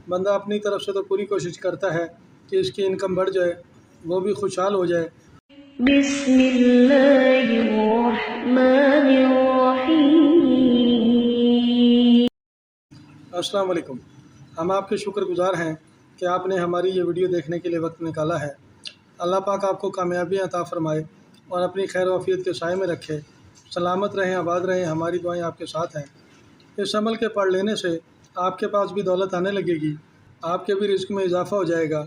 بندہ اپنی طرف سے تو پوری کوشش کرتا ہے کہ اس کی انکم بڑھ جائے، وہ بھی خوشحال ہو جائے۔ بسم اللہ الرحمن الرحیم۔ السلام علیکم۔ ہم آپ کے شکر گزار ہیں کہ آپ نے ہماری یہ ویڈیو دیکھنے کے لیے وقت نکالا ہے۔ اللہ پاک آپ کو کامیابیاں عطا فرمائے اور اپنی خیر و عافیت کے سائے میں رکھے۔ سلامت رہیں، آباد رہیں، ہماری دعائیں آپ کے ساتھ ہیں۔ اس عمل کے پڑھ لینے سے آپ کے پاس بھی دولت آنے لگے گی، آپ کے بھی رزق میں اضافہ ہو جائے گا،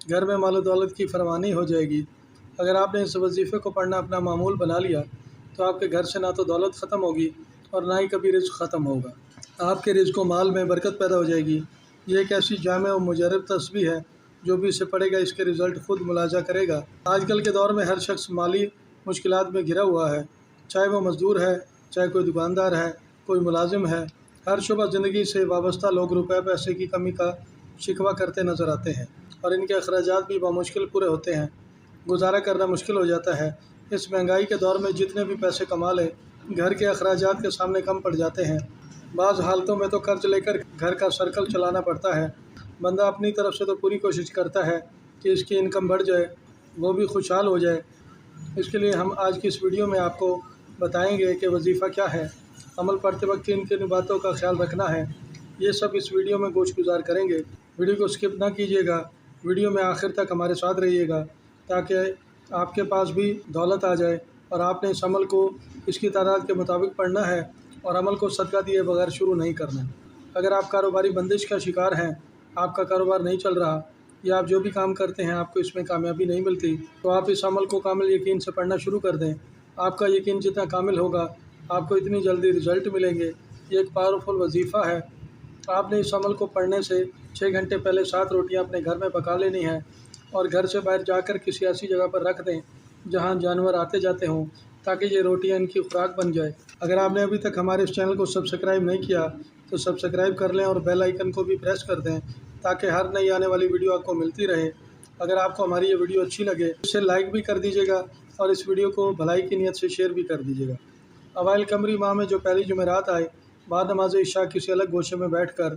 گھر میں مال و دولت کی فراوانی ہو جائے گی۔ اگر آپ نے اس وظیفے کو پڑھنا اپنا معمول بنا لیا تو آپ کے گھر سے نہ تو دولت ختم ہوگی اور نہ ہی کبھی رزق ختم ہوگا۔ آپ کے رزق و مال میں برکت پیدا ہو جائے گی۔ یہ ایک ایسی جامع و مجرب تسبیح ہے، جو بھی اسے پڑھے گا اس کے رزلٹ خود ملاحظہ کرے گا۔ آج کل کے دور میں ہر شخص مالی مشکلات میں گھرا ہوا ہے، چاہے وہ مزدور ہے، چاہے کوئی دکاندار ہے، کوئی ملازم ہے۔ ہر شعبہ زندگی سے وابستہ لوگ روپے پیسے کی کمی کا شکوہ کرتے نظر آتے ہیں اور ان کے اخراجات بھی بمشکل پورے ہوتے ہیں۔ گزارا کرنا مشکل ہو جاتا ہے۔ اس مہنگائی کے دور میں جتنے بھی پیسے کما لیں، گھر کے اخراجات کے سامنے کم پڑ جاتے ہیں۔ بعض حالتوں میں تو قرض لے کر گھر کا سرکل چلانا پڑتا ہے۔ بندہ اپنی طرف سے تو پوری کوشش کرتا ہے کہ اس کی انکم بڑھ جائے، وہ بھی خوشحال ہو جائے۔ اس کے لیے ہم آج کی اس ویڈیو میں آپ کو بتائیں گے کہ وظیفہ کیا ہے، عمل پڑھتے وقت کن باتوں کا خیال رکھنا ہے، یہ سب اس ویڈیو میں گوش گزار کریں گے۔ ویڈیو کو سکپ نہ کیجیے گا، ویڈیو میں آخر تک ہمارے ساتھ رہیے گا تاکہ آپ کے پاس بھی دولت آ جائے اور آپ نے اس عمل کو اس کی تعداد کے مطابق پڑھنا ہے اور عمل کو صدقہ دیے بغیر شروع نہیں کرنا۔ اگر آپ کاروباری بندش کا شکار ہیں، آپ کا کاروبار نہیں چل رہا یا آپ جو بھی کام کرتے ہیں آپ کو اس میں کامیابی نہیں ملتی، تو آپ اس عمل کو کامل یقین سے پڑھنا شروع کر دیں۔ آپ کا یقین جتنا کامل ہوگا، آپ کو اتنی جلدی رزلٹ ملیں گے۔ یہ ایک پاورفل وظیفہ ہے۔ آپ نے اس عمل کو پڑھنے سے 6 گھنٹے پہلے 7 روٹیاں اپنے گھر میں پکا لینی ہیں اور گھر سے باہر جا کر کسی ایسی جگہ پر رکھ دیں جہاں جانور آتے جاتے ہوں، تاکہ یہ روٹیاں ان کی خوراک بن جائے۔ اگر آپ نے ابھی تک ہمارے اس چینل کو سبسکرائب نہیں کیا تو سبسکرائب کر لیں اور بیل آئیکن کو بھی پریس کر دیں تاکہ ہر نئی آنے والی ویڈیو آپ کو ملتی رہے۔ اگر آپ کو ہماری یہ ویڈیو اچھی لگے تو اسے لائک بھی کر دیجیے گا اور اس ویڈیو کو بھلائی کی نیت سے شیئر بھی کر دیجیے گا۔ اوائل قمری ماہ میں جو پہلی جمعرات آئے، بعد نماز عشاء کسی الگ گوشے میں بیٹھ کر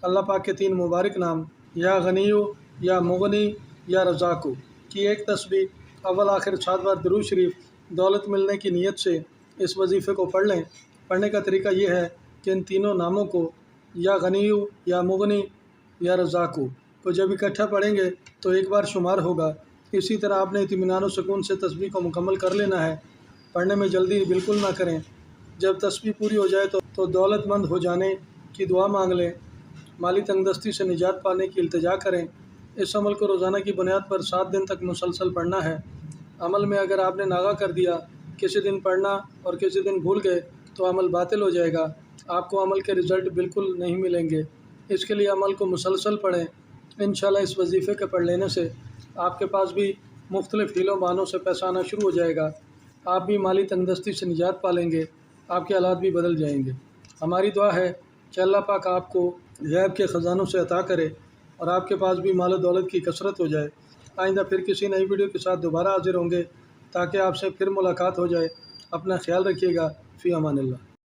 اللہ پاک کے 3 مبارک نام یا غنیو یا مغنی یا رزاقو کی ایک تسبیح اول آخر 7 بار درود شریف دولت ملنے کی نیت سے اس وظیفے کو پڑھ لیں۔ پڑھنے کا طریقہ یہ ہے کہ ان تینوں ناموں کو یا غنیو یا مغنی یا رزاقو کو جب اکٹھا پڑھیں گے تو ایک بار شمار ہوگا۔ اسی طرح آپ نے اطمینان و سکون سے تسبیح کو مکمل کر لینا ہے۔ پڑھنے میں جلدی بالکل نہ کریں۔ جب تسبیح پوری ہو جائے تو دولت مند ہو جانے کی دعا مانگ لیں، مالی تنگ دستی سے نجات پانے کی التجا کریں۔ اس عمل کو روزانہ کی بنیاد پر 7 دن تک مسلسل پڑھنا ہے۔ عمل میں اگر آپ نے ناغہ کر دیا، کسی دن پڑھنا اور کسی دن بھول گئے تو عمل باطل ہو جائے گا، آپ کو عمل کے رزلٹ بالکل نہیں ملیں گے۔ اس کے لیے عمل کو مسلسل پڑھیں۔ انشاءاللہ اس وظیفے کے پڑھ لینے سے آپ کے پاس بھی مختلف حیلوں بہانوں سے پیسہ آنا شروع ہو جائے گا، آپ بھی مالی تنگ دستی سے نجات پا لیں گے، آپ کے حالات بھی بدل جائیں گے۔ ہماری دعا ہے کہ اللہ پاک آپ کو غیب کے خزانوں سے عطا کرے اور آپ کے پاس بھی مال و دولت کی کثرت ہو جائے۔ آئندہ پھر کسی نئی ویڈیو کے ساتھ دوبارہ حاضر ہوں گے تاکہ آپ سے پھر ملاقات ہو جائے۔ اپنا خیال رکھیے گا۔ فی امان اللہ۔